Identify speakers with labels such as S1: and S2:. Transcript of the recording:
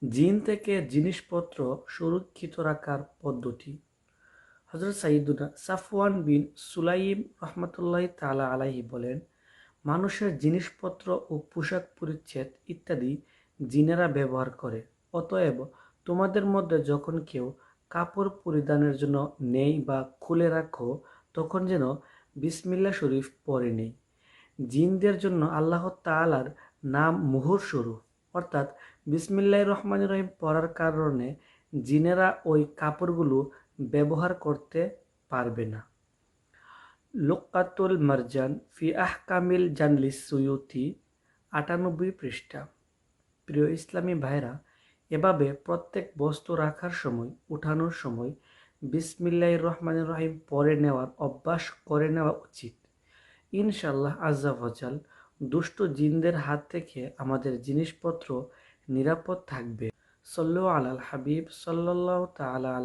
S1: জিন থেকে জিনিসপত্র সুরক্ষিত রাখার পদ্ধতি। হযরত সাইয়্যিদুনা সাফওয়ান বিন সুলাইম রাহমাতুল্লাহি তাআলা আলাইহি বলেন, মানুষের জিনিসপত্র ও পোশাক পরিচ্ছদ ইত্যাদি জিনেরা ব্যবহার করে। অতএব তোমাদের মধ্যে যখন কেউ কাপড় পরিধানের জন্য নেই বা খুলে রাখো, তখন যেন বিসমিল্লাহ শরীফ পড়ে নেই। জিনদের জন্য আল্লাহ তাআলার নাম মুহুর স্বরূপ, অর্থাৎ বিসমিল্লাহির রহমানির রহিম পড়ার কারণে জিনেরা ওই কাপড়গুলো ব্যবহার করতে পারবে না। লুক্কাতুল মারজান ফি আহকামিল জানলিস সুয়ুতি, ৯৮ পৃষ্ঠা। প্রিয় ইসলামী ভাইরা, এভাবে প্রত্যেক বস্তু রাখার সময়, উঠানোর সময় বিসমিল্লাহির রহমানির রহিম পড়ে নেওয়ার অভ্যাস করে নেওয়া উচিত। ইনশাআল্লাহ আজ্জা ওয়াজাল দুষ্ট জিনদের হাত থেকে আমাদের জিনিসপত্র নিরাপদ থাকবে। সল্লু আলাল হাবিব সাল্লাল্লাহু তাআলা